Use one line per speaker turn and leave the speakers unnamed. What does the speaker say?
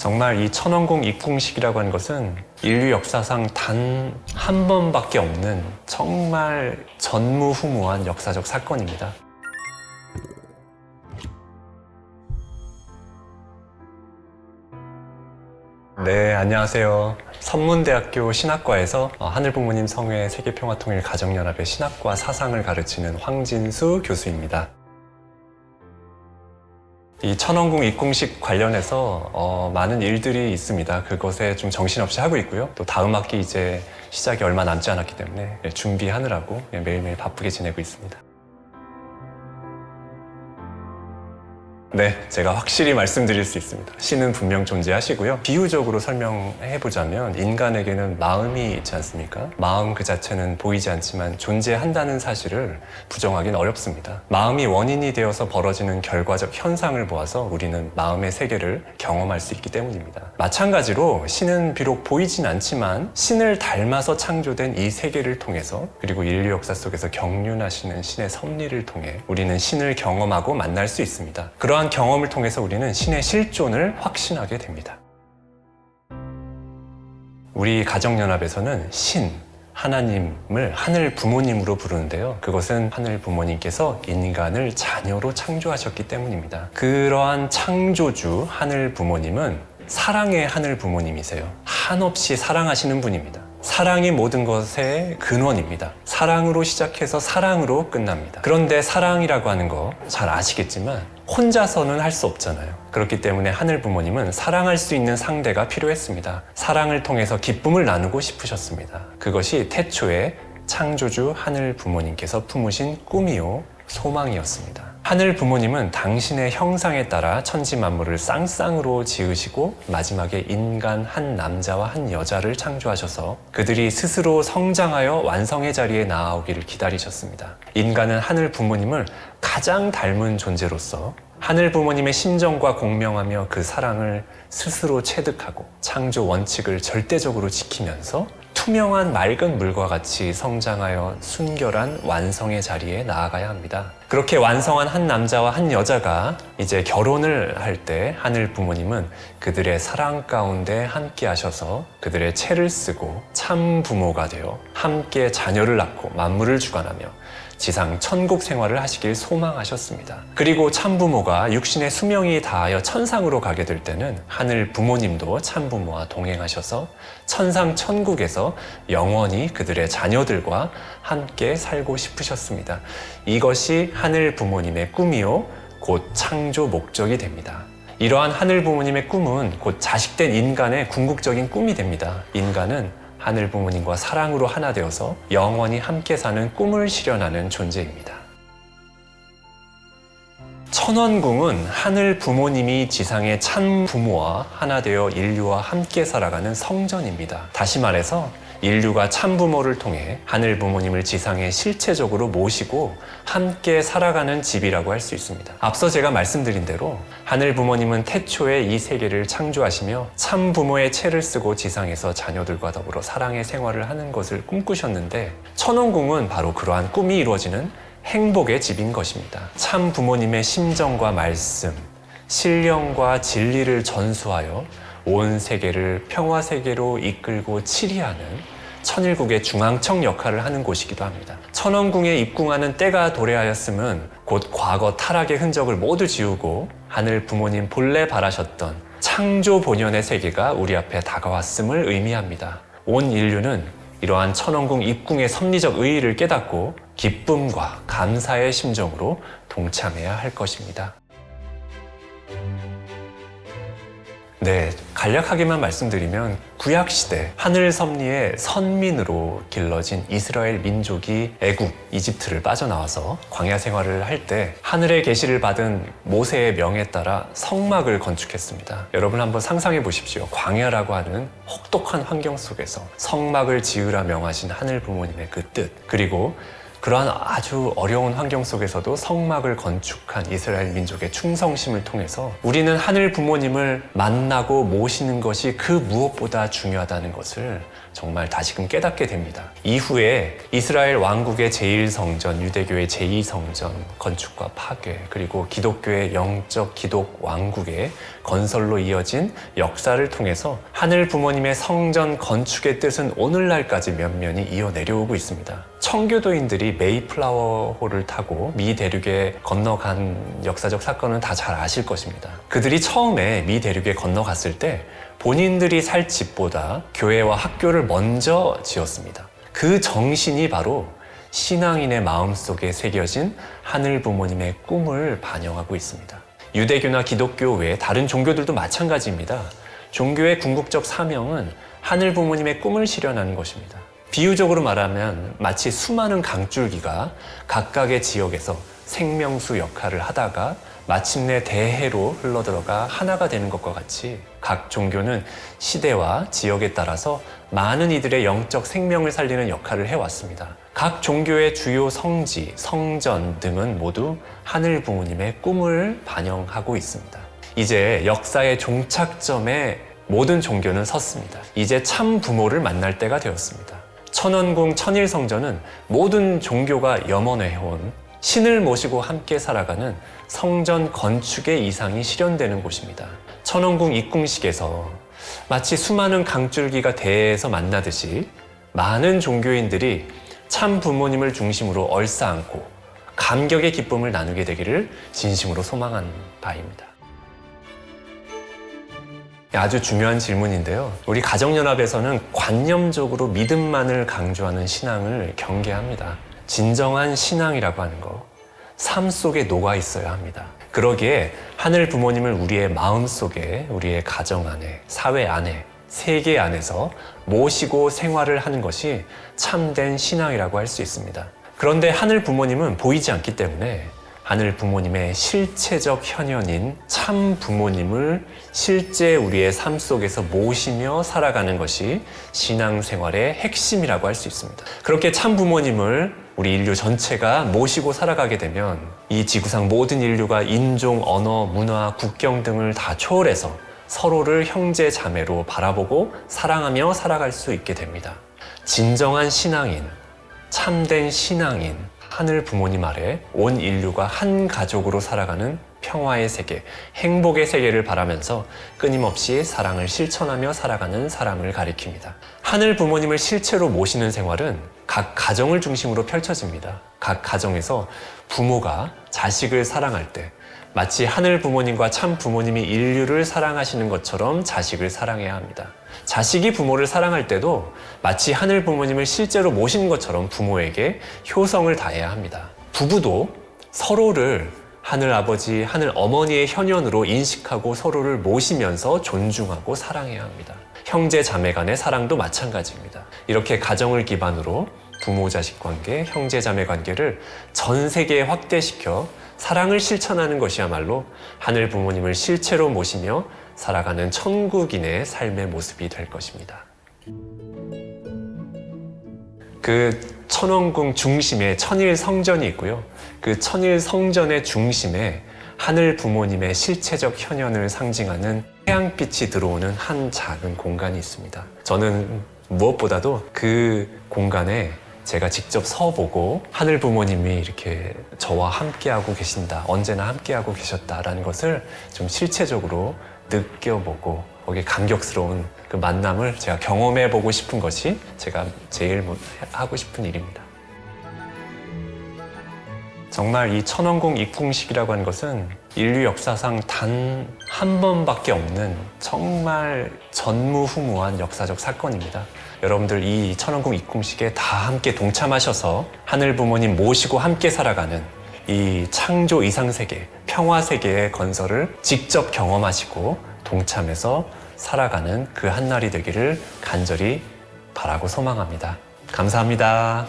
정말 이 천원궁 입궁식이라고 하는 것은 인류 역사상 단 한 번밖에 없는 정말 전무후무한 역사적 사건입니다. 네, 안녕하세요. 선문대학교 신학과에서 하늘부모님 성회 세계평화통일 가정연합의 신학과 사상을 가르치는 황진수 교수입니다. 이 천원궁 입궁식 관련해서 많은 일들이 있습니다. 그것에 좀 정신없이 하고 있고요. 또 다음 학기 이제 시작이 얼마 남지 않았기 때문에 준비하느라고 매일매일 바쁘게 지내고 있습니다. 네, 제가 확실히 말씀드릴 수 있습니다. 신은 분명 존재하시고요. 비유적으로 설명해보자면 인간에게는 마음이 있지 않습니까? 마음 그 자체는 보이지 않지만 존재한다는 사실을 부정하기는 어렵습니다. 마음이 원인이 되어서 벌어지는 결과적 현상을 보아서 우리는 마음의 세계를 경험할 수 있기 때문입니다. 마찬가지로 신은 비록 보이진 않지만 신을 닮아서 창조된 이 세계를 통해서 그리고 인류 역사 속에서 경륜하시는 신의 섭리를 통해 우리는 신을 경험하고 만날 수 있습니다. 그러한 경험을 통해서 우리는 신의 실존을 확신하게 됩니다. 우리 가정연합에서는 신, 하나님을 하늘 부모님으로 부르는데요. 그것은 하늘 부모님께서 인간을 자녀로 창조하셨기 때문입니다. 그러한 창조주 하늘 부모님은 사랑의 하늘 부모님이세요. 한없이 사랑하시는 분입니다. 사랑이 모든 것의 근원입니다. 사랑으로 시작해서 사랑으로 끝납니다. 그런데 사랑이라고 하는 거 잘 아시겠지만 혼자서는 할 수 없잖아요. 그렇기 때문에 하늘 부모님은 사랑할 수 있는 상대가 필요했습니다. 사랑을 통해서 기쁨을 나누고 싶으셨습니다. 그것이 태초에 창조주 하늘 부모님께서 품으신 꿈이요 소망이었습니다. 하늘 부모님은 당신의 형상에 따라 천지 만물을 쌍쌍으로 지으시고 마지막에 인간 한 남자와 한 여자를 창조하셔서 그들이 스스로 성장하여 완성의 자리에 나아오기를 기다리셨습니다. 인간은 하늘 부모님을 가장 닮은 존재로서 하늘 부모님의 심정과 공명하며 그 사랑을 스스로 체득하고 창조 원칙을 절대적으로 지키면서 투명한 맑은 물과 같이 성장하여 순결한 완성의 자리에 나아가야 합니다. 그렇게 완성한 한 남자와 한 여자가 이제 결혼을 할 때 하늘 부모님은 그들의 사랑 가운데 함께 하셔서 그들의 채를 쓰고 참 부모가 되어 함께 자녀를 낳고 만물을 주관하며 지상 천국 생활을 하시길 소망하셨습니다. 그리고 참부모가 육신의 수명이 다하여 천상으로 가게 될 때는 하늘 부모님도 참부모와 동행하셔서 천상 천국에서 영원히 그들의 자녀들과 함께 살고 싶으셨습니다. 이것이 하늘 부모님의 꿈이요 곧 창조 목적이 됩니다. 이러한 하늘 부모님의 꿈은 곧 자식된 인간의 궁극적인 꿈이 됩니다. 인간은 하늘 부모님과 사랑으로 하나 되어서 영원히 함께 사는 꿈을 실현하는 존재입니다. 천원궁은 하늘 부모님이 지상의 참 부모와 하나 되어 인류와 함께 살아가는 성전입니다. 다시 말해서 인류가 참 부모를 통해 하늘 부모님을 지상에 실체적으로 모시고 함께 살아가는 집이라고 할 수 있습니다. 앞서 제가 말씀드린 대로 하늘 부모님은 태초에 이 세계를 창조하시며 참 부모의 채를 쓰고 지상에서 자녀들과 더불어 사랑의 생활을 하는 것을 꿈꾸셨는데 천원궁은 바로 그러한 꿈이 이루어지는 행복의 집인 것입니다. 참 부모님의 심정과 말씀, 신령과 진리를 전수하여 온 세계를 평화 세계로 이끌고 치리하는 천일국의 중앙청 역할을 하는 곳이기도 합니다. 천원궁에 입궁하는 때가 도래하였음은 곧 과거 타락의 흔적을 모두 지우고 하늘 부모님 본래 바라셨던 창조 본연의 세계가 우리 앞에 다가왔음을 의미합니다. 온 인류는 이러한 천원궁 입궁의 섭리적 의의를 깨닫고 기쁨과 감사의 심정으로 동참해야 할 것입니다. 네, 간략하게만 말씀드리면 구약시대 하늘 섭리의 선민으로 길러진 이스라엘 민족이 애국, 이집트를 빠져나와서 광야 생활을 할 때 하늘의 계시를 받은 모세의 명에 따라 성막을 건축했습니다. 여러분 한번 상상해 보십시오. 광야라고 하는 혹독한 환경 속에서 성막을 지으라 명하신 하늘 부모님의 그 뜻, 그리고 그러한 아주 어려운 환경 속에서도 성막을 건축한 이스라엘 민족의 충성심을 통해서 우리는 하늘 부모님을 만나고 모시는 것이 그 무엇보다 중요하다는 것을 정말 다시금 깨닫게 됩니다. 이후에 이스라엘 왕국의 제1성전, 유대교의 제2성전 건축과 파괴, 그리고 기독교의 영적 기독 왕국의 건설로 이어진 역사를 통해서 하늘 부모님의 성전 건축의 뜻은 오늘날까지 면면이 이어 내려오고 있습니다. 청교도인들이 메이플라워호를 타고 미 대륙에 건너간 역사적 사건은 다 잘 아실 것입니다. 그들이 처음에 미 대륙에 건너갔을 때 본인들이 살 집보다 교회와 학교를 먼저 지었습니다. 그 정신이 바로 신앙인의 마음속에 새겨진 하늘 부모님의 꿈을 반영하고 있습니다. 유대교나 기독교 외에 다른 종교들도 마찬가지입니다. 종교의 궁극적 사명은 하늘 부모님의 꿈을 실현하는 것입니다. 비유적으로 말하면 마치 수많은 강줄기가 각각의 지역에서 생명수 역할을 하다가 마침내 대해로 흘러들어가 하나가 되는 것과 같이 각 종교는 시대와 지역에 따라서 많은 이들의 영적 생명을 살리는 역할을 해왔습니다. 각 종교의 주요 성지, 성전 등은 모두 하늘 부모님의 꿈을 반영하고 있습니다. 이제 역사의 종착점에 모든 종교는 섰습니다. 이제 참 부모를 만날 때가 되었습니다. 천원궁 천일성전은 모든 종교가 염원해온 신을 모시고 함께 살아가는 성전 건축의 이상이 실현되는 곳입니다. 천원궁 입궁식에서 마치 수많은 강줄기가 대해에서 만나듯이 많은 종교인들이 참 부모님을 중심으로 얼싸안고 감격의 기쁨을 나누게 되기를 진심으로 소망한 바입니다. 아주 중요한 질문인데요. 우리 가정연합에서는 관념적으로 믿음만을 강조하는 신앙을 경계합니다. 진정한 신앙이라고 하는 거, 삶 속에 녹아 있어야 합니다. 그러기에 하늘 부모님을 우리의 마음 속에, 우리의 가정 안에, 사회 안에, 세계 안에서 모시고 생활을 하는 것이 참된 신앙이라고 할 수 있습니다. 그런데 하늘 부모님은 보이지 않기 때문에 하늘 부모님의 실체적 현현인 참 부모님을 실제 우리의 삶 속에서 모시며 살아가는 것이 신앙생활의 핵심이라고 할 수 있습니다. 그렇게 참 부모님을 우리 인류 전체가 모시고 살아가게 되면 이 지구상 모든 인류가 인종, 언어, 문화, 국경 등을 다 초월해서 서로를 형제 자매로 바라보고 사랑하며 살아갈 수 있게 됩니다. 진정한 신앙인, 참된 신앙인, 하늘 부모님 아래 온 인류가 한 가족으로 살아가는 평화의 세계, 행복의 세계를 바라면서 끊임없이 사랑을 실천하며 살아가는 사람을 가리킵니다. 하늘 부모님을 실체로 모시는 생활은 각 가정을 중심으로 펼쳐집니다. 각 가정에서 부모가 자식을 사랑할 때 마치 하늘 부모님과 참 부모님이 인류를 사랑하시는 것처럼 자식을 사랑해야 합니다. 자식이 부모를 사랑할 때도 마치 하늘 부모님을 실제로 모신 것처럼 부모에게 효성을 다해야 합니다. 부부도 서로를 하늘 아버지, 하늘 어머니의 현현으로 인식하고 서로를 모시면서 존중하고 사랑해야 합니다. 형제 자매 간의 사랑도 마찬가지입니다. 이렇게 가정을 기반으로 부모 자식 관계, 형제 자매 관계를 전 세계에 확대시켜 사랑을 실천하는 것이야말로 하늘 부모님을 실체로 모시며 살아가는 천국인의 삶의 모습이 될 것입니다. 그 천원궁 중심에 천일 성전이 있고요. 그 천일 성전의 중심에 하늘 부모님의 실체적 현현을 상징하는 태양빛이 들어오는 한 작은 공간이 있습니다. 저는 무엇보다도 그 공간에 제가 직접 서보고 하늘 부모님이 이렇게 저와 함께하고 계신다, 언제나 함께하고 계셨다라는 것을 좀 실체적으로 느껴보고 거기에 감격스러운 그 만남을 제가 경험해보고 싶은 것이 제가 제일 하고 싶은 일입니다. 정말 이 천원궁 입궁식이라고 하는 것은 인류 역사상 단 한 번밖에 없는 정말 전무후무한 역사적 사건입니다. 여러분들 이 천원궁 입궁식에 다 함께 동참하셔서 하늘 부모님 모시고 함께 살아가는 이 창조 이상세계, 평화세계의 건설을 직접 경험하시고 동참해서 살아가는 그 한날이 되기를 간절히 바라고 소망합니다. 감사합니다.